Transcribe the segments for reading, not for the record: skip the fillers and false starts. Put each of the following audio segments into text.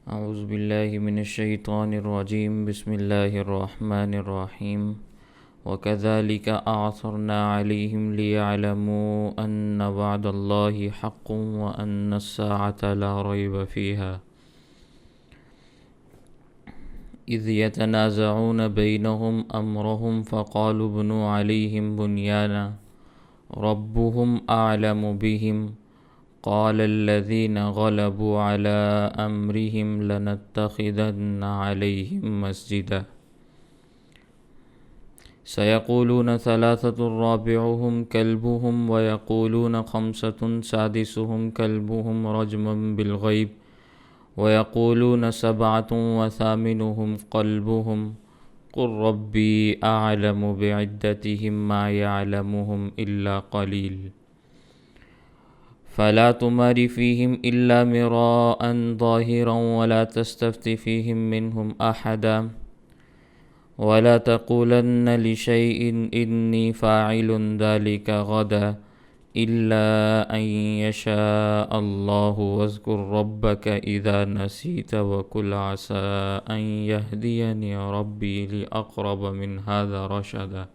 اعوذ باللہ من الشیطان الرجیم بسم اللہ الرحمن الرحیم وَكَذَلِكَ أَعْثَرْنَا عَلَيْهِمْ لِيَعْلَمُوا أَنَّ وَعْدَ اللَّهِ حَقٌّ وَأَنَّ السَّاعَةَ لَا رَيْبَ فِيهَا إِذْ يَتَنَازَعُونَ بَيْنَهُمْ أَمْرَهُمْ فَقَالُوا ابْنُوا عَلَيْهِمْ بُنْيَانًا رَبُّهُمْ أَعْلَمُ بِهِمْ قال الذين غلبوا على أمرهم لنتخذن عليهم مسجدا سيقولون ثلاثة رابعهم كلبهم ويقولون خمسة سادسهم كلبهم رجما بالغيب ويقولون سبعة وثامنهم كلبهم قل ربي أعلم بعدتهم ما يعلمهم إلا قليل فلا تمار فيهم إلا مراء ظاهرا ولا تستفت فيهم منهم أحدا ولا تقولن لشيء إني فاعل ذلك غدا إلا أن يشاء الله واذكر ربك إذا نسيت وقل عسى أن يهديني ربي لأقرب من هذا رشدا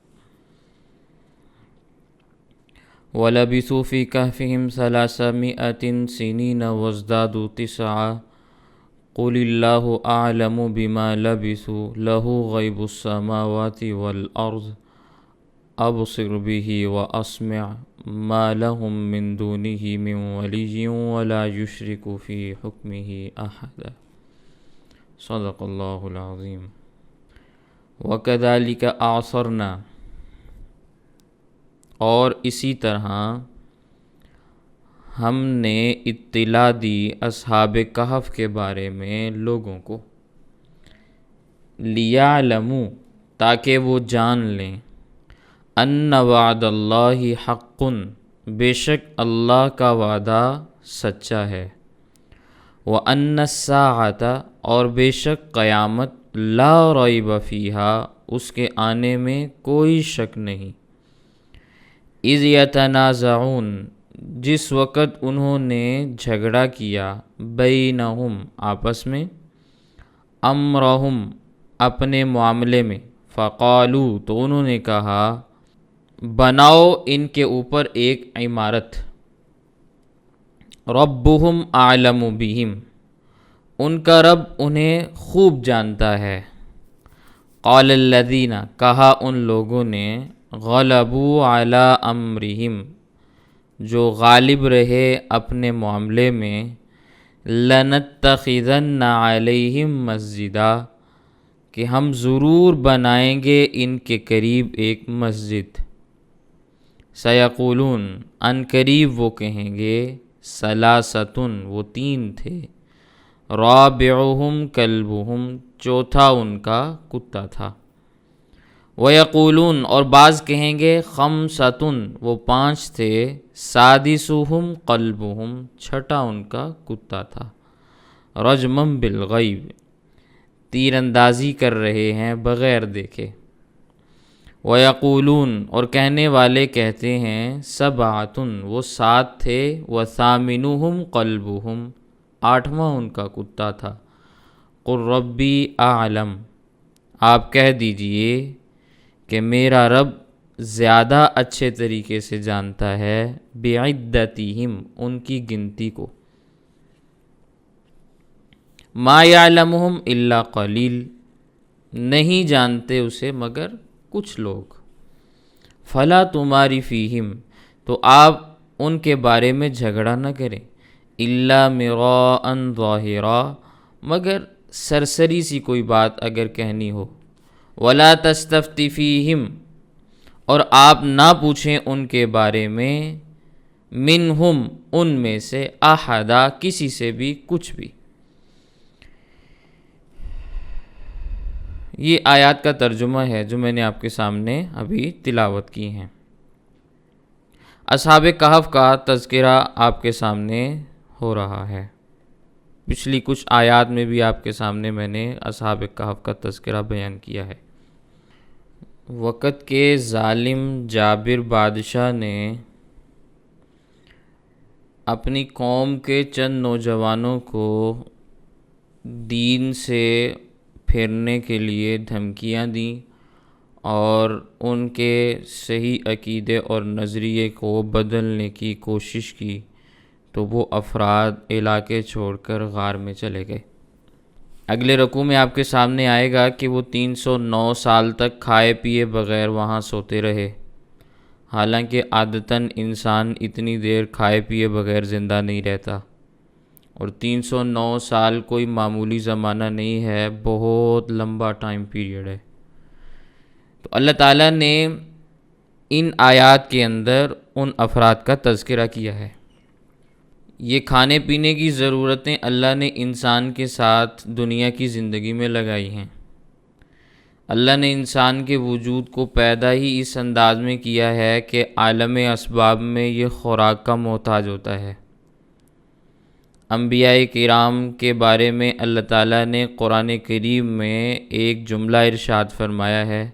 وَلَبِثُوا فِي كَهْفِهِمْ 300 سِنِينَ وَازْدَادُوا 9 قُلِ اللَّهُ أَعْلَمُ بِمَا لَبِثُوا لَهُ غَيْبُ السَّمَاوَاتِ وَالْأَرْضِ أَبْصِرْ بِهِ وَأَسْمِعْ مَا لَهُم مِّن دُونِهِ مِن وَلِيٍّ وَلَا يُشْرِكُ فِي حُكْمِهِ أَحَدًا صدق اللہ العظیم وَكَذَلِكَ أَعْثَرْنَا اور اسی طرح ہم نے اطلاع دی اصحاب کہف کے بارے میں لوگوں کو لیعلموا تاکہ وہ جان لیں ان وعد اللہ حق بے شک اللہ کا وعدہ سچا ہے وان الساعۃ اور بے شک قیامت لا ریب فیہا اس کے آنے میں کوئی شک نہیں اذ یتنازعون جس وقت انہوں نے جھگڑا کیا بینہم آپس میں امرہم اپنے معاملے میں فقالو تو انہوں نے کہا بناؤ ان کے اوپر ایک عمارت ربہم اعلم بہم ان کا رب انہیں خوب جانتا ہے قال الذین کہا ان لوگوں نے غلبوا علی امرہم جو غالب رہے اپنے معاملے میں لنتخذن علیہم مسجدا کہ ہم ضرور بنائیں گے ان کے قریب ایک مسجد سیقولون ان قریب وہ کہیں گے ثلاثۃ وہ 3 تھے رابعہم کلبہم چوتھا ان کا کتا تھا وَيَقُولُونَ اور بعض کہیں گے خَمْسَةٌ وہ 5 تھے سادسہم قلبہم چھٹا ان کا کتا تھا رجمم بالغیب تیر اندازی کر رہے ہیں بغیر دیکھے وَيَقُولُونَ اور کہنے والے کہتے ہیں سبعۃ وہ 7 تھے وَثَامِنُهُمْ قَلْبُهُمْ 8واں ان کا کتا تھا قُلْ رَبِّي أَعْلَمُ آپ کہہ دیجئے کہ میرا رب زیادہ اچھے طریقے سے جانتا ہے بعدتہم ان کی گنتی کو ما یعلمہم الا قلیل نہیں جانتے اسے مگر کچھ لوگ فلا تماری فیہم تو آپ ان کے بارے میں جھگڑا نہ کریں الا مراء ظاہرا مگر سرسری سی کوئی بات اگر کہنی ہو ولا تستفتی فیہم اور آپ نہ پوچھیں ان کے بارے میں منہم ان میں سے احدا کسی سے بھی کچھ بھی۔ یہ آیات کا ترجمہ ہے جو میں نے آپ کے سامنے ابھی تلاوت کی ہیں۔ اصحاب کہف کا تذکرہ آپ کے سامنے ہو رہا ہے۔ پچھلی کچھ آیات میں بھی آپ کے سامنے میں نے اصحاب کہف کا تذکرہ بیان کیا ہے۔ وقت کے ظالم جابر بادشاہ نے اپنی قوم کے چند نوجوانوں کو دین سے پھرنے کے لیے دھمکیاں دیں اور ان کے صحیح عقیدے اور نظریے کو بدلنے کی کوشش کی تو وہ افراد علاقے چھوڑ کر غار میں چلے گئے۔ اگلے رکوع میں آپ کے سامنے آئے گا کہ وہ 309 سال تک کھائے پیے بغیر وہاں سوتے رہے، حالانکہ عادتاً انسان اتنی دیر کھائے پیے بغیر زندہ نہیں رہتا، اور 309 سال کوئی معمولی زمانہ نہیں ہے، بہت لمبا ٹائم پیریڈ ہے۔ تو اللہ تعالیٰ نے ان آیات کے اندر ان افراد کا تذکرہ کیا ہے۔ یہ کھانے پینے کی ضرورتیں اللہ نے انسان کے ساتھ دنیا کی زندگی میں لگائی ہیں۔ اللہ نے انسان کے وجود کو پیدا ہی اس انداز میں کیا ہے کہ عالم اسباب میں یہ خوراک کا محتاج ہوتا ہے۔ انبیاء کرام کے بارے میں اللہ تعالیٰ نے قرآن کریم میں ایک جملہ ارشاد فرمایا ہے،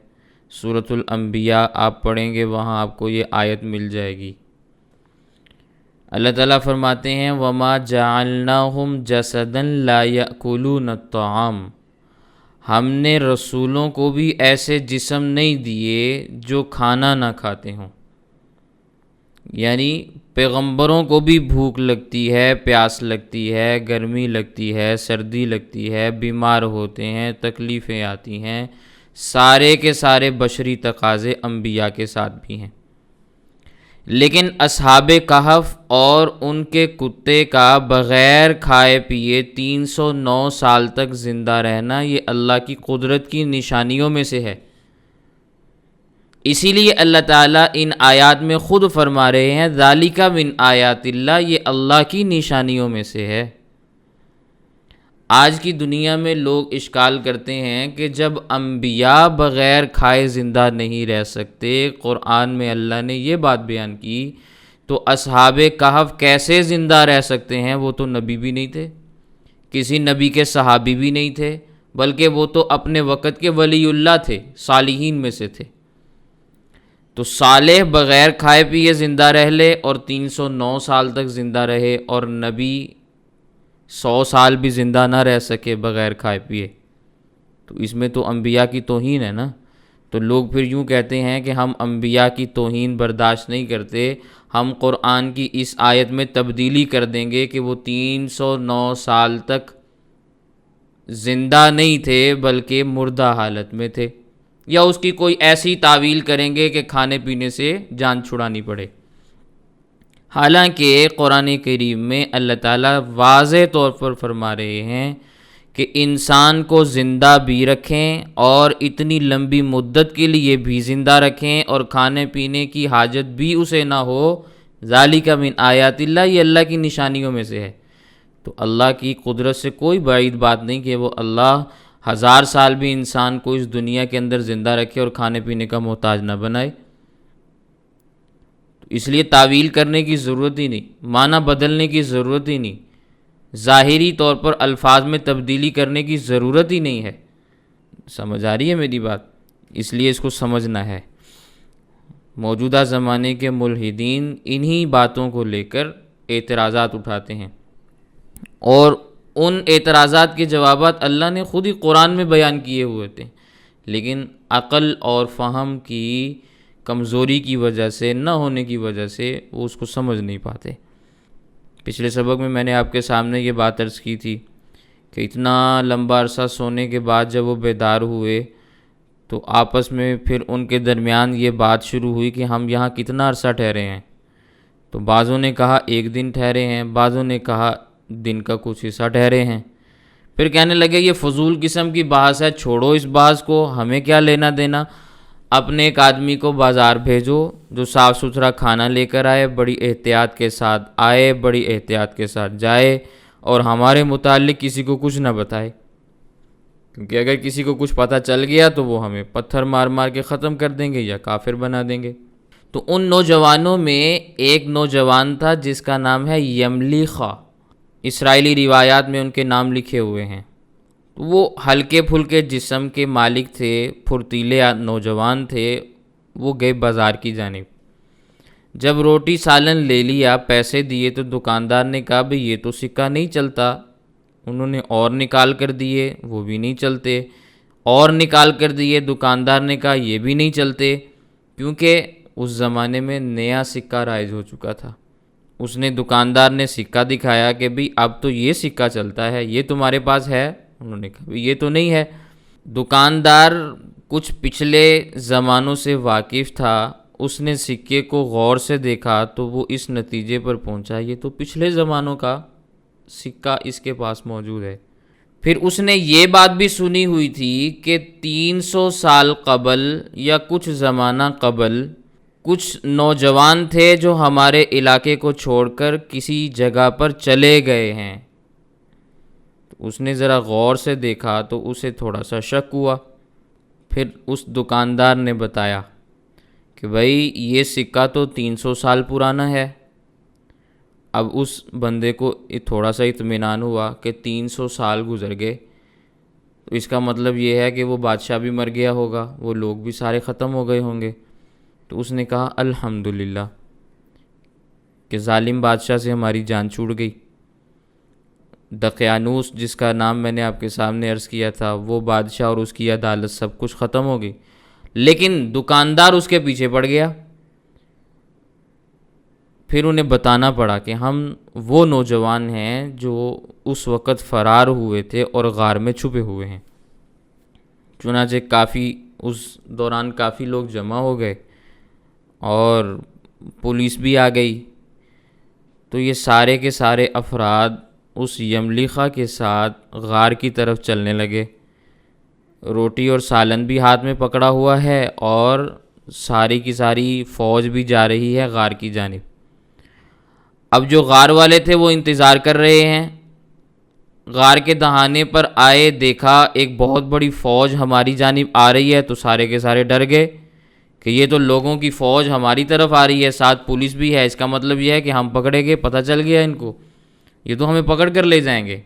سورۃ الانبیاء آپ پڑھیں گے وہاں آپ کو یہ آیت مل جائے گی۔ اللہ تعالیٰ فرماتے ہیں وَمَا جَعَلْنَاهُمْ جَسَدًا لَا يَأْكُلُونَ الطَّعَامَ، ہم نے رسولوں کو بھی ایسے جسم نہیں دیے جو کھانا نہ کھاتے ہوں، یعنی پیغمبروں کو بھی بھوک لگتی ہے، پیاس لگتی ہے، گرمی لگتی ہے، سردی لگتی ہے، بیمار ہوتے ہیں، تکلیفیں آتی ہیں، سارے کے سارے بشری تقاضے انبیاء کے ساتھ بھی ہیں۔ لیکن اصحاب کہف اور ان کے کتے کا بغیر کھائے پیے 309 سال تک زندہ رہنا یہ اللہ کی قدرت کی نشانیوں میں سے ہے۔ اسی لیے اللہ تعالیٰ ان آیات میں خود فرما رہے ہیں ذالک من آیات اللہ، یہ اللہ کی نشانیوں میں سے ہے۔ آج کی دنیا میں لوگ اشکال کرتے ہیں کہ جب انبیاء بغیر کھائے زندہ نہیں رہ سکتے، قرآن میں اللہ نے یہ بات بیان کی، تو اصحاب کہف کیسے زندہ رہ سکتے ہیں؟ وہ تو نبی بھی نہیں تھے، کسی نبی کے صحابی بھی نہیں تھے، بلکہ وہ تو اپنے وقت کے ولی اللہ تھے، صالحین میں سے تھے۔ تو صالح بغیر کھائے پیے زندہ رہ لے اور 309 سال تک زندہ رہے، اور نبی 100 سال بھی زندہ نہ رہ سکے بغیر کھائے پیے، تو اس میں تو انبیاء کی توہین ہے نا۔ تو لوگ پھر یوں کہتے ہیں کہ ہم انبیاء کی توہین برداشت نہیں کرتے، ہم قرآن کی اس آیت میں تبدیلی کر دیں گے کہ وہ 309 سال تک زندہ نہیں تھے بلکہ مردہ حالت میں تھے، یا اس کی کوئی ایسی تعویل کریں گے کہ کھانے پینے سے جان چھڑانی پڑے۔ حالانکہ قرآن کریم میں اللہ تعالیٰ واضح طور پر فرما رہے ہیں کہ انسان کو زندہ بھی رکھیں اور اتنی لمبی مدت کے لیے بھی زندہ رکھیں اور کھانے پینے کی حاجت بھی اسے نہ ہو، ذالک من آیات اللہ، یہ اللہ کی نشانیوں میں سے ہے۔ تو اللہ کی قدرت سے کوئی بعید بات نہیں کہ وہ اللہ 1000 سال بھی انسان کو اس دنیا کے اندر زندہ رکھے اور کھانے پینے کا محتاج نہ بنائے۔ اس لیے تعویل کرنے کی ضرورت ہی نہیں، معنی بدلنے کی ضرورت ہی نہیں، ظاہری طور پر الفاظ میں تبدیلی کرنے کی ضرورت ہی نہیں ہے۔ سمجھ آ رہی ہے میری بات؟ اس لیے اس کو سمجھنا ہے۔ موجودہ زمانے کے ملحدین انہی باتوں کو لے کر اعتراضات اٹھاتے ہیں، اور ان اعتراضات کے جوابات اللہ نے خود ہی قرآن میں بیان کیے ہوئے تھے، لیکن عقل اور فہم کی کمزوری کی وجہ سے، نہ ہونے کی وجہ سے وہ اس کو سمجھ نہیں پاتے۔ پچھلے سبق میں میں نے آپ کے سامنے یہ بات عرض کی تھی کہ اتنا لمبا عرصہ سونے کے بعد جب وہ بیدار ہوئے تو آپس میں پھر ان کے درمیان یہ بات شروع ہوئی کہ ہم یہاں کتنا عرصہ ٹھہرے ہیں۔ تو بعضوں نے کہا 1 دن ٹھہرے ہیں، بعضوں نے کہا دن کا کچھ حصہ ٹھہرے ہیں۔ پھر کہنے لگے یہ فضول قسم کی بحث ہے، چھوڑو اس بحث کو، ہمیں کیا لینا دینا۔ اپنے ایک آدمی کو بازار بھیجو جو صاف ستھرا کھانا لے کر آئے، بڑی احتیاط کے ساتھ آئے، بڑی احتیاط کے ساتھ جائے، اور ہمارے متعلق کسی کو کچھ نہ بتائے، کیونکہ اگر کسی کو کچھ پتہ چل گیا تو وہ ہمیں پتھر مار مار کے ختم کر دیں گے یا کافر بنا دیں گے۔ تو ان نوجوانوں میں ایک نوجوان تھا جس کا نام ہے یملیخا، اسرائیلی روایات میں ان کے نام لکھے ہوئے ہیں۔ وہ ہلکے پھلکے جسم کے مالک تھے، پھرتیلے نوجوان تھے۔ وہ گئے بازار کی جانب، جب روٹی سالن لے لیا، پیسے دیے تو دکاندار نے کہا بھئی یہ تو سکہ نہیں چلتا، انہوں نے اور نکال کر دیے، وہ بھی نہیں چلتے، اور نکال کر دیے، دکاندار نے کہا یہ بھی نہیں چلتے، کیونکہ اس زمانے میں نیا سکہ رائج ہو چکا تھا۔ اس نے دکاندار نے سکہ دکھایا کہ بھئی اب تو یہ سکہ چلتا ہے، یہ تمہارے پاس ہے؟ انہوں نے کہا یہ تو نہیں ہے۔ دکاندار کچھ پچھلے زمانوں سے واقف تھا، اس نے سکے کو غور سے دیکھا تو وہ اس نتیجے پر پہنچا یہ تو پچھلے زمانوں کا سکہ اس کے پاس موجود ہے۔ پھر اس نے یہ بات بھی سنی ہوئی تھی کہ 300 سال قبل یا کچھ زمانہ قبل کچھ نوجوان تھے جو ہمارے علاقے کو چھوڑ کر کسی جگہ پر چلے گئے ہیں۔ اس نے ذرا غور سے دیکھا تو اسے تھوڑا سا شک ہوا۔ پھر اس دکاندار نے بتایا کہ بھائی یہ سکہ تو 300 سال پرانا ہے۔ اب اس بندے کو تھوڑا سا اطمینان ہوا کہ 300 سال گزر گئے، تو اس کا مطلب یہ ہے کہ وہ بادشاہ بھی مر گیا ہوگا، وہ لوگ بھی سارے ختم ہو گئے ہوں گے۔ تو اس نے کہا الحمدللہ کہ ظالم بادشاہ سے ہماری جان چھوٹ گئی۔ دقیانوس جس کا نام میں نے آپ کے سامنے عرض کیا تھا، وہ بادشاہ اور اس کی عدالت سب کچھ ختم ہو گئی، لیکن دکاندار اس کے پیچھے پڑ گیا۔ پھر انہیں بتانا پڑا کہ ہم وہ نوجوان ہیں جو اس وقت فرار ہوئے تھے اور غار میں چھپے ہوئے ہیں۔ چنانچہ اس دوران کافی لوگ جمع ہو گئے اور پولیس بھی آ گئی، تو یہ سارے کے سارے افراد اس یملیخا کے ساتھ غار کی طرف چلنے لگے۔ روٹی اور سالن بھی ہاتھ میں پکڑا ہوا ہے اور ساری کی ساری فوج بھی جا رہی ہے غار کی جانب۔ اب جو غار والے تھے وہ انتظار کر رہے ہیں۔ غار کے دہانے پر آئے، دیکھا ایک بہت بڑی فوج ہماری جانب آ رہی ہے، تو سارے کے سارے ڈر گئے کہ یہ تو لوگوں کی فوج ہماری طرف آ رہی ہے، ساتھ پولیس بھی ہے، اس کا مطلب یہ ہے کہ ہم پکڑے گئے، پتہ چل گیا ان کو، یہ تو ہمیں پکڑ کر لے جائیں گے۔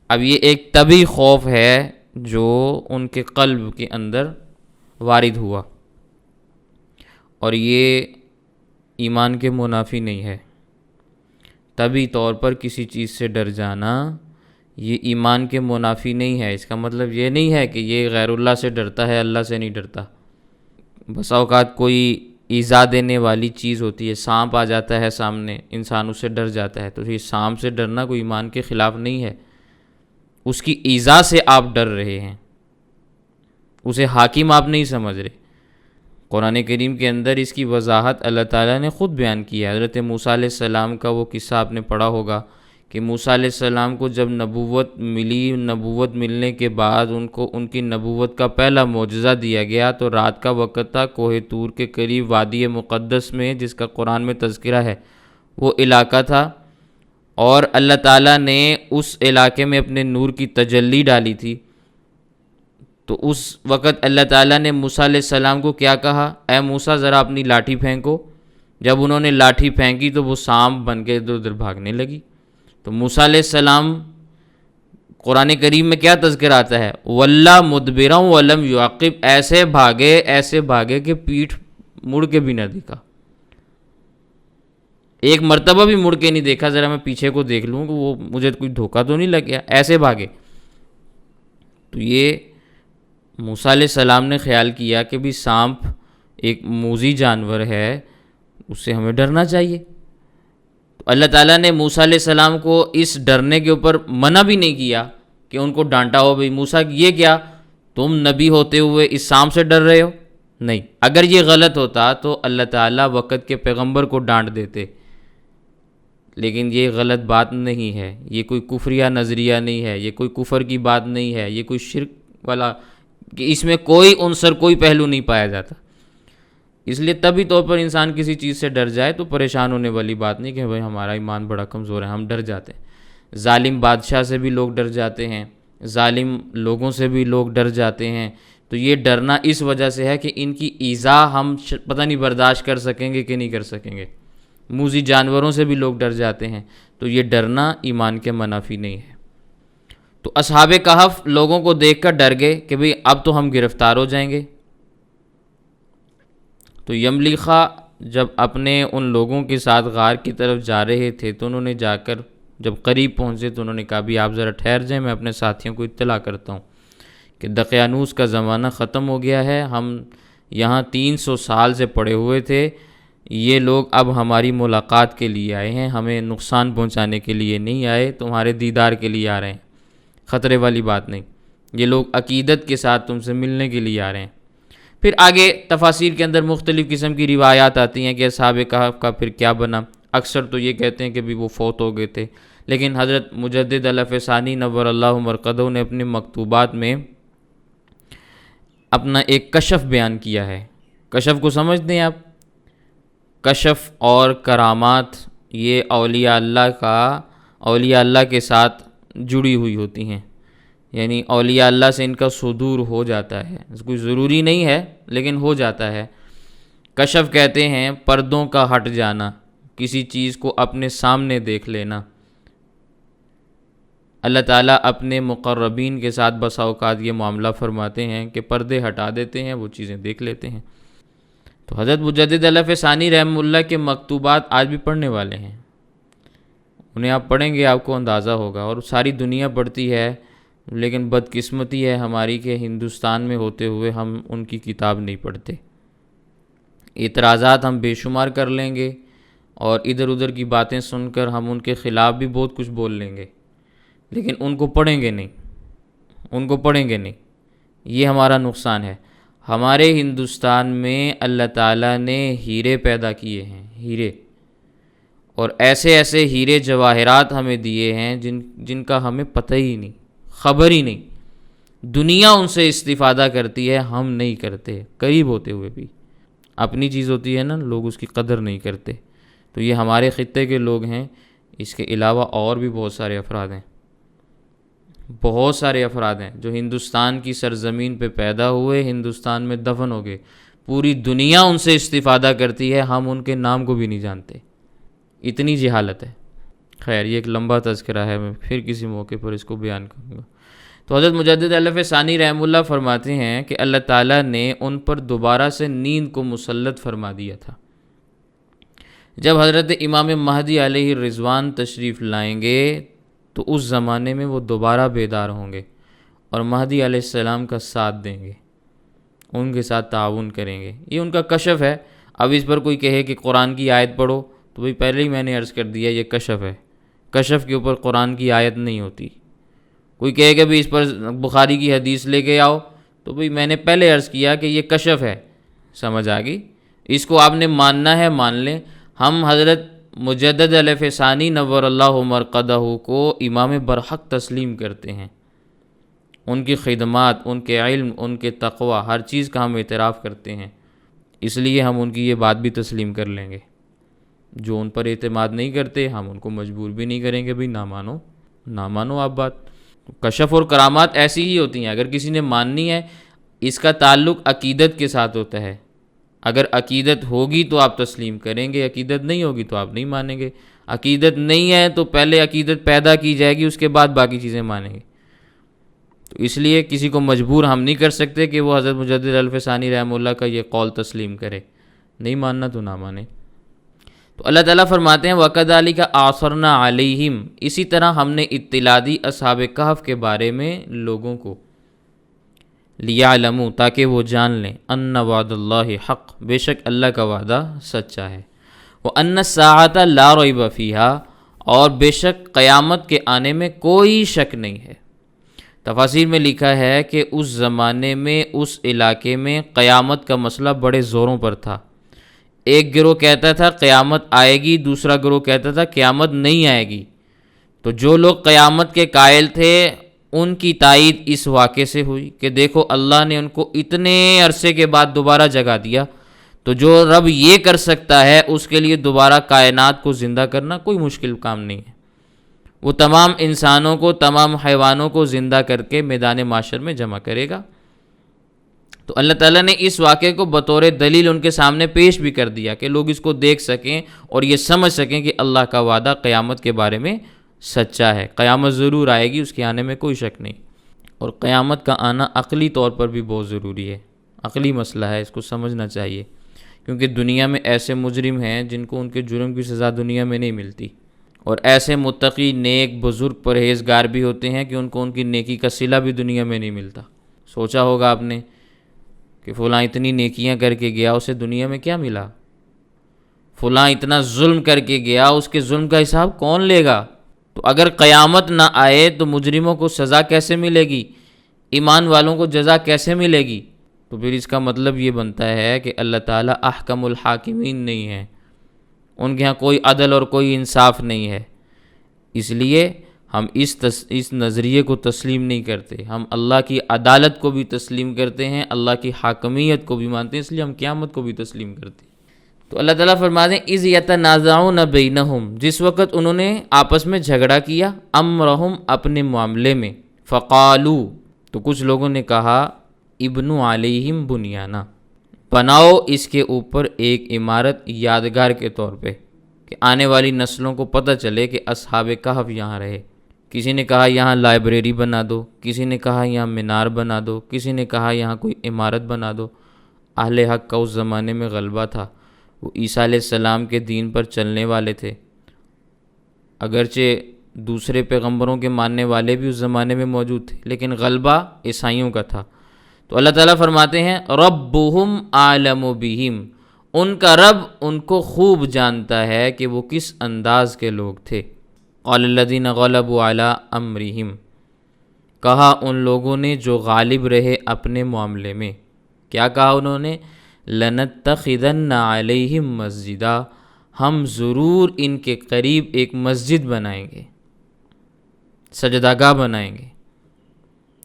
اب یہ ایک طبعی خوف ہے جو ان کے قلب کے اندر وارد ہوا، اور یہ ایمان کے منافی نہیں ہے۔ طبعی طور پر کسی چیز سے ڈر جانا یہ ایمان کے منافی نہیں ہے۔ اس کا مطلب یہ نہیں ہے کہ یہ غیر اللہ سے ڈرتا ہے، اللہ سے نہیں ڈرتا۔ بسا اوقات کوئی ایذا دینے والی چیز ہوتی ہے، سانپ آ جاتا ہے سامنے، انسان اس سے ڈر جاتا ہے، تو یہ سانپ سے ڈرنا کوئی ایمان کے خلاف نہیں ہے۔ اس کی ایذا سے آپ ڈر رہے ہیں، اسے حاکم آپ نہیں سمجھ رہے۔ قرآن کریم کے اندر اس کی وضاحت اللہ تعالیٰ نے خود بیان کی ہے۔ حضرت موسیٰ علیہ السلام کا وہ قصہ آپ نے پڑھا ہوگا کہ موسیٰ علیہ السلام کو جب نبوت ملی، نبوت ملنے کے بعد ان کی نبوت کا پہلا معجزہ دیا گیا، تو رات کا وقت تھا، کوہ طور کے قریب وادی مقدس میں جس کا قرآن میں تذکرہ ہے وہ علاقہ تھا، اور اللہ تعالیٰ نے اس علاقے میں اپنے نور کی تجلی ڈالی تھی۔ تو اس وقت اللہ تعالیٰ نے موسیٰ علیہ السلام کو کیا کہا؟ اے موسیٰ ذرا اپنی لاٹھی پھینکو۔ جب انہوں نے لاٹھی پھینکی تو وہ سانپ بن کے ادھر ادھر بھاگنے لگی۔ تو موسیٰ علیہ السلام قرآن کریم میں کیا تذکر آتا ہے؟ وَلَّا مُدْبِرًا وَلَمْ يُعَقِّبْ، ایسے بھاگے کہ پیٹھ مڑ کے بھی نہ دیکھا، ایک مرتبہ بھی مڑ کے نہیں دیکھا، ذرا میں پیچھے کو دیکھ لوں کہ وہ مجھے کوئی دھوکہ تو نہیں لگ گیا، ایسے بھاگے۔ تو یہ موسیٰ علیہ السلام نے خیال کیا کہ بھی سانپ ایک موذی جانور ہے، اس سے ہمیں ڈرنا چاہیے۔ تو اللہ تعالیٰ نے موسیٰ علیہ السلام کو اس ڈرنے کے اوپر منع بھی نہیں کیا کہ ان کو ڈانٹا ہو، بھئی موسیٰ یہ کیا تم نبی ہوتے ہوئے اس سانپ سے ڈر رہے ہو؟ نہیں، اگر یہ غلط ہوتا تو اللہ تعالیٰ وقت کے پیغمبر کو ڈانٹ دیتے، لیکن یہ غلط بات نہیں ہے، یہ کوئی کفریہ نظریہ نہیں ہے، یہ کوئی کفر کی بات نہیں ہے، یہ کوئی شرک والا، کہ اس میں کوئی عنصر، کوئی پہلو نہیں پایا جاتا۔ اس لیے طبی طور پر انسان کسی چیز سے ڈر جائے تو پریشان ہونے والی بات نہیں کہ بھائی ہمارا ایمان بڑا کمزور ہے، ہم ڈر جاتے ہیں۔ ظالم بادشاہ سے بھی لوگ ڈر جاتے ہیں، ظالم لوگوں سے بھی لوگ ڈر جاتے ہیں، تو یہ ڈرنا اس وجہ سے ہے کہ ان کی ایذا ہم پتہ نہیں برداشت کر سکیں گے کہ نہیں کر سکیں گے۔ موذی جانوروں سے بھی لوگ ڈر جاتے ہیں، تو یہ ڈرنا ایمان کے منافی نہیں ہے۔ تو اصحاب کہف لوگوں کو دیکھ کر ڈر گئے کہ بھئی اب تو ہم گرفتار ہو جائیں گے۔ تو یملیخا جب اپنے ان لوگوں کے ساتھ غار کی طرف جا رہے تھے تو انہوں نے جا کر جب قریب پہنچے تو انہوں نے کہا بھی آپ ذرا ٹھہر جائیں، میں اپنے ساتھیوں کو اطلاع کرتا ہوں کہ دقیانوس کا زمانہ ختم ہو گیا ہے، ہم یہاں 300 سال سے پڑے ہوئے تھے، یہ لوگ اب ہماری ملاقات کے لیے آئے ہیں، ہمیں نقصان پہنچانے کے لیے نہیں آئے، تمہارے دیدار کے لیے آ رہے ہیں، خطرے والی بات نہیں، یہ لوگ عقیدت کے ساتھ تم سے ملنے کے لیے آ رہے ہیں۔ پھر آگے تفاسیر کے اندر مختلف قسم کی روایات آتی ہیں کہ اصحاب کہف کا پھر کیا بنا۔ اکثر تو یہ کہتے ہیں کہ بھی وہ فوت ہو گئے تھے، لیکن حضرت مجدد الف ثانی نور اللہ مرقدہ نے اپنے مکتوبات میں اپنا ایک کشف بیان کیا ہے۔ کشف کو سمجھتے ہیں آپ؟ کشف اور کرامات یہ اولیاء اللہ کے ساتھ جڑی ہوئی ہوتی ہیں، یعنی اولیاء اللہ سے ان کا صدور ہو جاتا ہے، کوئی ضروری نہیں ہے لیکن ہو جاتا ہے۔ کشف کہتے ہیں پردوں کا ہٹ جانا، کسی چیز کو اپنے سامنے دیکھ لینا۔ اللہ تعالیٰ اپنے مقربین کے ساتھ بسا اوقات یہ معاملہ فرماتے ہیں کہ پردے ہٹا دیتے ہیں، وہ چیزیں دیکھ لیتے ہیں۔ تو حضرت مجدد الف ثانی رحمہ اللہ کے مکتوبات آج بھی پڑھنے والے ہیں، انہیں آپ پڑھیں گے آپ کو اندازہ ہوگا، اور ساری دنیا پڑھتی ہے، لیکن بدقسمتی ہے ہماری کہ ہندوستان میں ہوتے ہوئے ہم ان کی کتاب نہیں پڑھتے۔ اعتراضات ہم بے شمار کر لیں گے اور ادھر ادھر کی باتیں سن کر ہم ان کے خلاف بھی بہت کچھ بول لیں گے، لیکن ان کو پڑھیں گے نہیں، یہ ہمارا نقصان ہے۔ ہمارے ہندوستان میں اللہ تعالیٰ نے ہیرے پیدا کیے ہیں، ہیرے، اور ایسے ایسے ہیرے جواہرات ہمیں دیے ہیں جن کا ہمیں پتہ ہی نہیں، خبر ہی نہیں۔ دنیا ان سے استفادہ کرتی ہے، ہم نہیں کرتے، قریب ہوتے ہوئے بھی۔ اپنی چیز ہوتی ہے نا، لوگ اس کی قدر نہیں کرتے۔ تو یہ ہمارے خطے کے لوگ ہیں، اس کے علاوہ اور بھی بہت سارے افراد ہیں جو ہندوستان کی سرزمین پہ پیدا ہوئے، ہندوستان میں دفن ہو گئے، پوری دنیا ان سے استفادہ کرتی ہے، ہم ان کے نام کو بھی نہیں جانتے، اتنی جہالت ہے۔ خیر، یہ ایک لمبا تذکرہ ہے، میں پھر کسی موقع پر اس کو بیان کروں گا۔ تو حضرت مجدد الف ثانی رحمہ اللہ فرماتے ہیں کہ اللہ تعالیٰ نے ان پر دوبارہ سے نیند کو مسلط فرما دیا تھا۔ جب حضرت امام مہدی علیہ الرضوان تشریف لائیں گے تو اس زمانے میں وہ دوبارہ بیدار ہوں گے اور مہدی علیہ السلام کا ساتھ دیں گے، ان کے ساتھ تعاون کریں گے۔ یہ ان کا کشف ہے۔ اب اس پر کوئی کہے کہ قرآن کی آیت پڑھو، تو بھئی پہلے ہی میں نے عرض کر دیا یہ کشف ہے، کشف کے اوپر قرآن کی آیت نہیں ہوتی۔ کوئی کہے کہ بھی اس پر بخاری کی حدیث لے کے آؤ، تو بھئی میں نے پہلے عرض کیا کہ یہ کشف ہے، سمجھ آ گئی؟ اس کو آپ نے ماننا ہے مان لیں۔ ہم حضرت مجدد الف ثانی نور اللہ مرقدہ کو امام برحق تسلیم کرتے ہیں، ان کی خدمات، ان کے علم، ان کے تقوی، ہر چیز کا ہم اعتراف کرتے ہیں، اس لیے ہم ان کی یہ بات بھی تسلیم کر لیں گے۔ جو ان پر اعتماد نہیں کرتے ہم ان کو مجبور بھی نہیں کریں گے بھئی نہ مانو آپ بات۔ کشف اور کرامات ایسی ہی ہوتی ہیں، اگر کسی نے ماننی ہے، اس کا تعلق عقیدت کے ساتھ ہوتا ہے۔ اگر عقیدت ہوگی تو آپ تسلیم کریں گے، عقیدت نہیں ہوگی تو آپ نہیں مانیں گے۔ عقیدت نہیں ہے تو پہلے عقیدت پیدا کی جائے گی، اس کے بعد باقی چیزیں مانیں گے۔ تو اس لیے کسی کو مجبور ہم نہیں کر سکتے کہ وہ حضرت مجدد الف ثانی رحمہ اللہ کا یہ قول تسلیم کرے، نہیں ماننا تو نہ مانے۔ تو اللہ تعالیٰ فرماتے ہیں وَكَذَلِكَ أَعْثَرْنَا عَلَيْهِمْ، اسی طرح ہم نے اطلاع دی اصحاب کہف کے بارے میں لوگوں کو، لِيَعْلَمُوا، تاکہ وہ جان لیں، أَنَّ وعد اللہ حق، بے شک اللہ کا وعدہ سچا ہے، وَأَنَّ السَّاعَةَ لَا رَيْبَ فِيهَا، اور بے شک قیامت کے آنے میں کوئی شک نہیں ہے۔ تفاسیر میں لکھا ہے کہ اس زمانے میں اس علاقے میں قیامت کا مسئلہ بڑے زوروں پر تھا۔ ایک گروہ کہتا تھا قیامت آئے گی، دوسرا گروہ کہتا تھا قیامت نہیں آئے گی۔ تو جو لوگ قیامت کے قائل تھے ان کی تائید اس واقعے سے ہوئی کہ دیکھو اللہ نے ان کو اتنے عرصے کے بعد دوبارہ جگا دیا، تو جو رب یہ کر سکتا ہے اس کے لیے دوبارہ کائنات کو زندہ کرنا کوئی مشکل کام نہیں ہے۔ وہ تمام انسانوں کو، تمام حیوانوں کو زندہ کر کے میدان معاشر میں جمع کرے گا۔ تو اللہ تعالیٰ نے اس واقعے کو بطور دلیل ان کے سامنے پیش بھی کر دیا کہ لوگ اس کو دیکھ سکیں اور یہ سمجھ سکیں کہ اللہ کا وعدہ قیامت کے بارے میں سچا ہے، قیامت ضرور آئے گی، اس کے آنے میں کوئی شک نہیں۔ اور قیامت کا آنا عقلی طور پر بھی بہت ضروری ہے، عقلی مسئلہ ہے، اس کو سمجھنا چاہیے، کیونکہ دنیا میں ایسے مجرم ہیں جن کو ان کے جرم کی سزا دنیا میں نہیں ملتی، اور ایسے متقی نیک بزرگ پرہیزگار بھی ہوتے ہیں کہ ان کو ان کی نیکی کا صلہ بھی دنیا میں نہیں ملتا۔ سوچا ہوگا آپ نے کہ فلاں اتنی نیکیاں کر کے گیا، اسے دنیا میں کیا ملا؟ فلاں اتنا ظلم کر کے گیا، اس کے ظلم کا حساب کون لے گا؟ تو اگر قیامت نہ آئے تو مجرموں کو سزا کیسے ملے گی؟ ایمان والوں کو جزا کیسے ملے گی؟ تو پھر اس کا مطلب یہ بنتا ہے کہ اللہ تعالیٰ احکم الحاکمین نہیں ہے، ان کے ہاں کوئی عدل اور کوئی انصاف نہیں ہے۔ اس لیے ہم اس نظریے کو تسلیم نہیں کرتے، ہم اللہ کی عدالت کو بھی تسلیم کرتے ہیں، اللہ کی حاکمیت کو بھی مانتے ہیں، اس لیے ہم قیامت کو بھی تسلیم کرتے ہیں۔ تو اللہ تعالیٰ فرماتے ہیں اذ یتنازعون بینہم، جس وقت انہوں نے آپس میں جھگڑا کیا، امرہم، اپنے معاملے میں، فقالو، تو کچھ لوگوں نے کہا، ابنو علیہم بنیانا، بناؤ اس کے اوپر ایک عمارت یادگار کے طور پہ، کہ آنے والی نسلوں کو پتہ چلے کہ اصحاب کہف یہاں رہے۔ کسی نے کہا یہاں لائبریری بنا دو، کسی نے کہا یہاں مینار بنا دو، کسی نے کہا یہاں کوئی عمارت بنا دو۔ اہل حق کا اس زمانے میں غلبہ تھا، وہ عیسیٰ علیہ السلام کے دین پر چلنے والے تھے، اگرچہ دوسرے پیغمبروں کے ماننے والے بھی اس زمانے میں موجود تھے، لیکن غلبہ عیسائیوں کا تھا۔ تو اللہ تعالیٰ فرماتے ہیں ربہم اعلم بہم، ان کا رب ان کو خوب جانتا ہے کہ وہ کس انداز کے لوگ تھے۔ قال الذین غلبوا علی امرہم، کہا ان لوگوں نے جو غالب رہے اپنے معاملے میں، کیا کہا انہوں نے؟ لنتخذن علیہم مسجدا، ہم ضرور ان کے قریب ایک مسجد بنائیں گے، سجدہ گاہ بنائیں گے،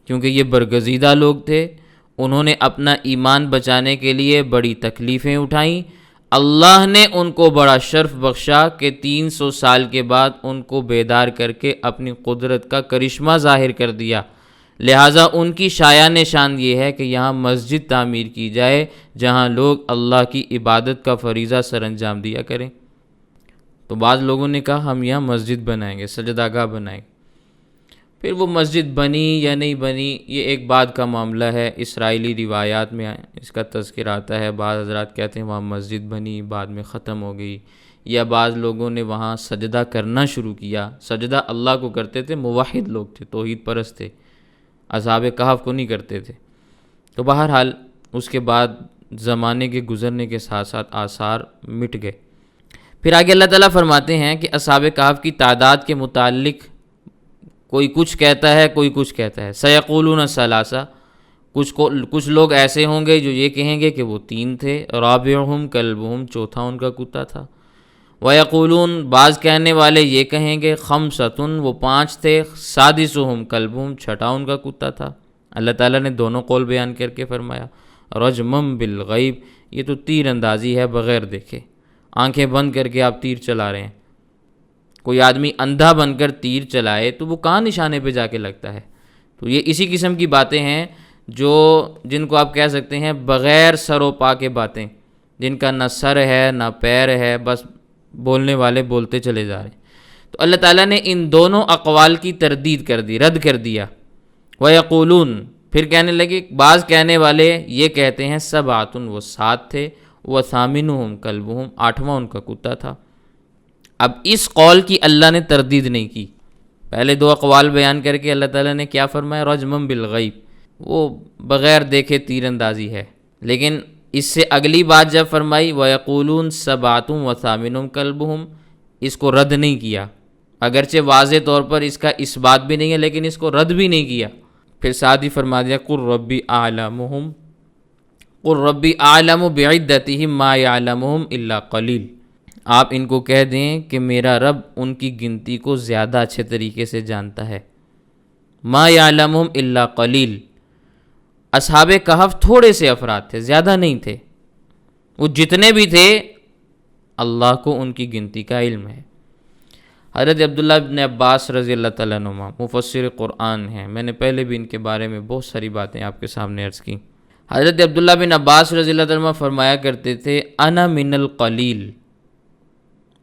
کیونکہ یہ برگزیدہ لوگ تھے، انہوں نے اپنا ایمان بچانے کے لیے بڑی تکلیفیں اٹھائیں، اللہ نے ان کو بڑا شرف بخشا کہ 300 سال کے بعد ان کو بیدار کر کے اپنی قدرت کا کرشمہ ظاہر کر دیا، لہٰذا ان کی شایان شان یہ ہے کہ یہاں مسجد تعمیر کی جائے جہاں لوگ اللہ کی عبادت کا فریضہ سر انجام دیا کریں۔ تو بعض لوگوں نے کہا ہم یہاں مسجد بنائیں گے، سجدہ گاہ بنائیں گے۔ پھر وہ مسجد بنی یا نہیں بنی یہ ایک بعد کا معاملہ ہے، اسرائیلی روایات میں اس کا تذکر آتا ہے، بعض حضرات کہتے ہیں وہاں مسجد بنی بعد میں ختم ہو گئی، یا بعض لوگوں نے وہاں سجدہ کرنا شروع کیا۔ سجدہ اللہ کو کرتے تھے، موحد لوگ تھے، توحید پرست تھے، اصحاب کہف کو نہیں کرتے تھے۔ تو بہرحال اس کے بعد زمانے کے گزرنے کے ساتھ ساتھ آثار مٹ گئے۔ پھر آگے اللہ تعالیٰ فرماتے ہیں کہ اصحاب کہف کی تعداد کے متعلق کوئی کچھ کہتا ہے، کوئی کچھ کہتا ہے۔ سیقولون ثلاثہ، کچھ لوگ ایسے ہوں گے جو یہ کہیں گے کہ وہ 3 تھے، رابعہم کلبہم، چوتھا ان کا کتا تھا۔ ویقولون، بعض کہنے والے یہ کہیں گے خمسۃ، وہ 5 تھے، سادسہم کلبہم، چھٹا ان کا کتا تھا۔ اللہ تعالیٰ نے دونوں قول بیان کر کے فرمایا رجمم بالغیب، یہ تو تیر اندازی ہے بغیر دیکھے، آنکھیں بند کر کے آپ تیر چلا رہے ہیں۔ کوئی آدمی اندھا بن کر تیر چلائے تو وہ کہاں نشانے پہ جا کے لگتا ہے؟ تو یہ اسی قسم کی باتیں ہیں جن کو آپ کہہ سکتے ہیں بغیر سر و پا کے باتیں، جن کا نہ سر ہے نہ پیر ہے، بس بولنے والے بولتے چلے جا رہے ہیں۔ تو اللہ تعالیٰ نے ان دونوں اقوال کی تردید کر دی، رد کر دیا۔ وَيَقُولُونَ، پھر کہنے لگے، بعض کہنے والے یہ کہتے ہیں سبعۃ، وہ 7 تھے، وَثَامِنُهُمْ كَلْبُهُمْ، 8واں ان کا کتا تھا۔ اب اس قول کی اللہ نے تردید نہیں کی، پہلے 2 اقوال بیان کر کے اللہ تعالیٰ نے کیا فرمایا؟ رجمم بالغیب، وہ بغیر دیکھے تیر اندازی ہے۔ لیکن اس سے اگلی بات جب فرمائی وَيَقُولُونَ سَبْعَةٌ وَثَامِنُهُمْ كَلْبُهُمْ، اس کو رد نہیں کیا، اگرچہ واضح طور پر اس کا اس بات بھی نہیں ہے لیکن اس کو رد بھی نہیں کیا۔ پھر ساتھ ہی فرما دیا قُل رَبِّ أَعْلَمُهُمْ، قُل رَبِّ أَعْلَمُ بِعِدَّتِهِمْ مَا يَعْلَمُهُمْ إِلَّا قَلِيلٌ، آپ ان کو کہہ دیں کہ میرا رب ان کی گنتی کو زیادہ اچھے طریقے سے جانتا ہے۔ ما یعلمہم الا قلیل، اصحاب کہف تھوڑے سے افراد تھے، زیادہ نہیں تھے، وہ جتنے بھی تھے اللہ کو ان کی گنتی کا علم ہے۔ حضرت عبداللہ بن عباس رضی اللہ تعالیٰ عنہما مفسر قرآن ہیں، میں نے پہلے بھی ان کے بارے میں بہت ساری باتیں آپ کے سامنے عرض کی۔ حضرت عبداللہ بن عباس رضی اللہ تعالیٰ عنہ فرمایا کرتے تھے انا من القلیل،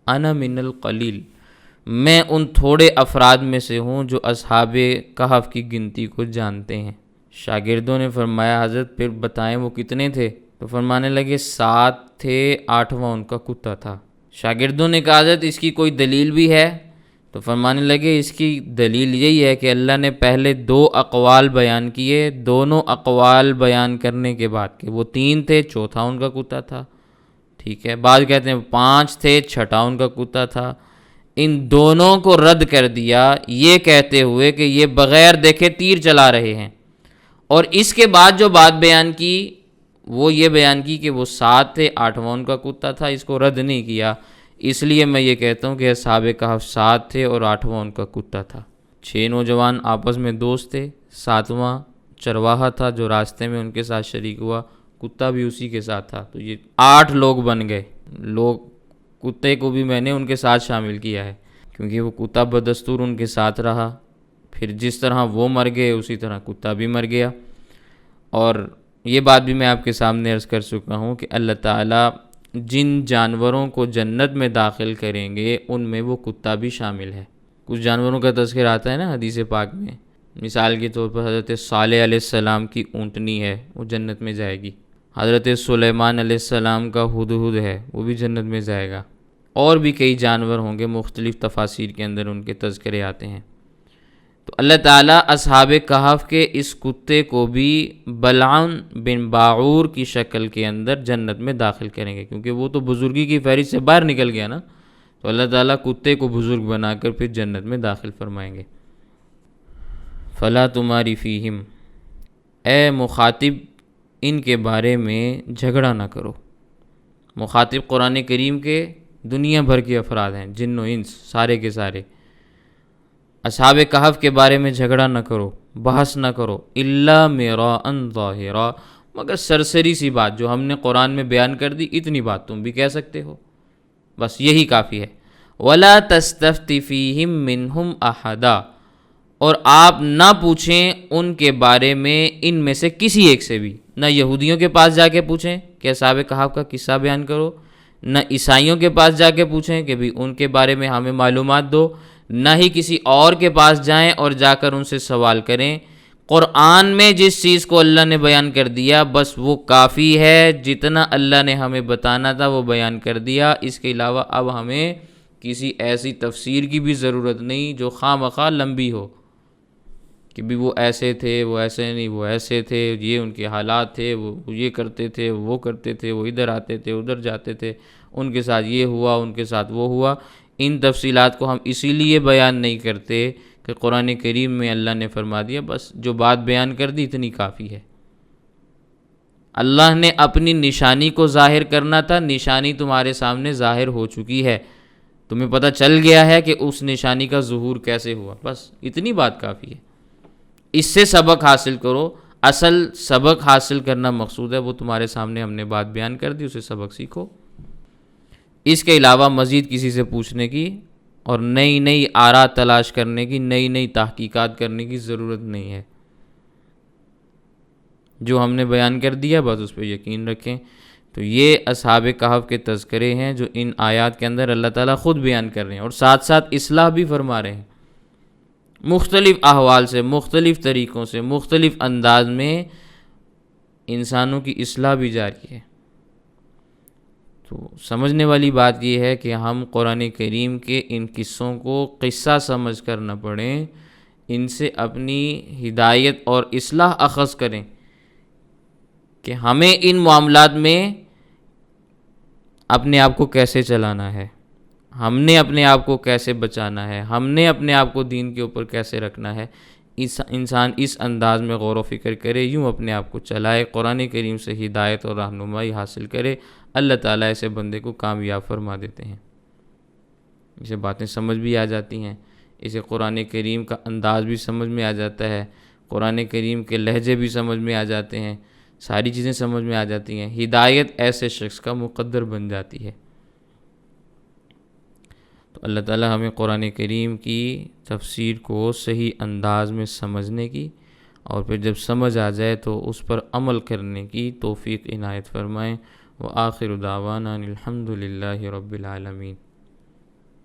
انا من القلیل، میں ان تھوڑے افراد میں سے ہوں جو اصحاب کہف کی گنتی کو جانتے ہیں۔ شاگردوں نے فرمایا حضرت پھر بتائیں وہ کتنے تھے؟ تو فرمانے لگے 7 تھے، 8واں ان کا کتا تھا۔ شاگردوں نے کہا حضرت اس کی کوئی دلیل بھی ہے؟ تو فرمانے لگے اس کی دلیل یہی ہے کہ اللہ نے پہلے 2 اقوال بیان کیے، دونوں اقوال بیان کرنے کے بعد کہ وہ 3 تھے، چوتھا ان کا کتا تھا، ٹھیک ہے، بعض کہتے ہیں 5 تھے، چھٹا ان کا کتا تھا، ان دونوں کو رد کر دیا یہ کہتے ہوئے کہ یہ بغیر دیکھے تیر چلا رہے ہیں، اور اس کے بعد جو بات بیان کی وہ یہ بیان کی کہ وہ 7 تھے، 8واں ان کا کتا تھا، اس کو رد نہیں کیا۔ اس لیے میں یہ کہتا ہوں کہ اصحاب کہف 7 تھے اور 8واں ان کا کتا تھا۔ 6 نوجوان آپس میں دوست تھے، 7واں چرواہا تھا جو راستے میں ان کے ساتھ شریک ہوا، کتا بھی اسی کے ساتھ تھا، تو یہ 8 لوگ بن گئے۔ کتے کو بھی میں نے ان کے ساتھ شامل کیا ہے کیونکہ وہ کتا بدستور ان کے ساتھ رہا، پھر جس طرح وہ مر گئے اسی طرح کتا بھی مر گیا۔ اور یہ بات بھی میں آپ کے سامنے عرض کر چکا ہوں کہ اللہ تعالیٰ جن جانوروں کو جنت میں داخل کریں گے ان میں وہ کتا بھی شامل ہے۔ کچھ جانوروں کا تذکر آتا ہے نا حدیث پاک میں، مثال کے طور پر حضرت صالح علیہ السلام کی اونٹنی ہے، وہ جنت میں جائے گی۔ حضرت سلیمان علیہ السلام کا ہدہد ہے، وہ بھی جنت میں جائے گا۔ اور بھی کئی جانور ہوں گے، مختلف تفاسیر کے اندر ان کے تذکرے آتے ہیں۔ تو اللہ تعالیٰ اصحاب کہف کے اس کتے کو بھی بلعام بن باعور کی شکل کے اندر جنت میں داخل کریں گے، کیونکہ وہ تو بزرگی کی فہرست سے باہر نکل گیا نا، تو اللہ تعالیٰ کتے کو بزرگ بنا کر پھر جنت میں داخل فرمائیں گے۔ فلا تماری فیہم، اے مخاطب ان کے بارے میں جھگڑا نہ کرو۔ مخاطب قرآن کریم کے دنیا بھر کے افراد ہیں، جن و انس سارے کے سارے۔ اصحاب کہف کے بارے میں جھگڑا نہ کرو، بحث نہ کرو، الا مراء ظاہرا، مگر سرسری سی بات جو ہم نے قرآن میں بیان کر دی اتنی بات تم بھی کہہ سکتے ہو، بس یہی کافی ہے۔ ولا تستفت فیہم منہم احدا، اور آپ نہ پوچھیں ان کے بارے میں ان میں سے کسی ایک سے بھی، نہ یہودیوں کے پاس جا کے پوچھیں کہ اصحاب کہف کا قصہ بیان کرو، نہ عیسائیوں کے پاس جا کے پوچھیں کہ بھی ان کے بارے میں ہمیں معلومات دو، نہ ہی کسی اور کے پاس جائیں اور جا کر ان سے سوال کریں۔ قرآن میں جس چیز کو اللہ نے بیان کر دیا بس وہ کافی ہے، جتنا اللہ نے ہمیں بتانا تھا وہ بیان کر دیا، اس کے علاوہ اب ہمیں کسی ایسی تفسیر کی بھی ضرورت نہیں جو خواہ مخواہ لمبی ہو کہ بھی وہ ایسے تھے، وہ ایسے نہیں، وہ ایسے تھے، یہ ان کے حالات تھے، وہ یہ کرتے تھے، وہ کرتے تھے، وہ ادھر آتے تھے، ادھر جاتے تھے، ان کے ساتھ یہ ہوا، ان کے ساتھ وہ ہوا۔ ان تفصیلات کو ہم اسی لیے بیان نہیں کرتے کہ قرآن کریم میں اللہ نے فرما دیا بس جو بات بیان کر دی اتنی کافی ہے۔ اللہ نے اپنی نشانی کو ظاہر کرنا تھا، نشانی تمہارے سامنے ظاہر ہو چکی ہے، تمہیں پتہ چل گیا ہے کہ اس نشانی کا ظہور کیسے ہوا، بس اتنی بات کافی ہے۔ اس سے سبق حاصل کرو، اصل سبق حاصل کرنا مقصود ہے، وہ تمہارے سامنے ہم نے بات بیان کر دی، اسے سبق سیکھو۔ اس کے علاوہ مزید کسی سے پوچھنے کی اور نئی نئی آراء تلاش کرنے کی، نئی نئی تحقیقات کرنے کی ضرورت نہیں ہے۔ جو ہم نے بیان کر دیا بس اس پہ یقین رکھیں۔ تو یہ اصحاب کہف کے تذکرے ہیں جو ان آیات کے اندر اللہ تعالیٰ خود بیان کر رہے ہیں، اور ساتھ ساتھ اصلاح بھی فرما رہے ہیں، مختلف احوال سے، مختلف طریقوں سے، مختلف انداز میں انسانوں کی اصلاح بھی جاری ہے۔ تو سمجھنے والی بات یہ ہے کہ ہم قرآن کریم کے ان قصوں کو قصہ سمجھ کر نہ پڑھیں، ان سے اپنی ہدایت اور اصلاح اخذ کریں کہ ہمیں ان معاملات میں اپنے آپ کو کیسے چلانا ہے، ہم نے اپنے آپ کو کیسے بچانا ہے، ہم نے اپنے آپ کو دین کے اوپر کیسے رکھنا ہے۔ انسان اس انداز میں غور و فکر کرے، یوں اپنے آپ کو چلائے، قرآن کریم سے ہدایت اور رہنمائی حاصل کرے، اللہ تعالیٰ ایسے بندے کو کامیاب فرما دیتے ہیں۔ اسے باتیں سمجھ بھی آ جاتی ہیں، اسے قرآن کریم کا انداز بھی سمجھ میں آ جاتا ہے، قرآن کریم کے لہجے بھی سمجھ میں آ جاتے ہیں، ساری چیزیں سمجھ میں آ جاتی ہیں، ہدایت ایسے شخص کا مقدر بن جاتی ہے۔ تو اللہ تعالیٰ ہمیں قرآن کریم کی تفسیر کو صحیح انداز میں سمجھنے کی، اور پھر جب سمجھ آ جائے تو اس پر عمل کرنے کی توفیق عنایت فرمائیں۔ وآخر دعوانا الحمد للہ رب العالمین۔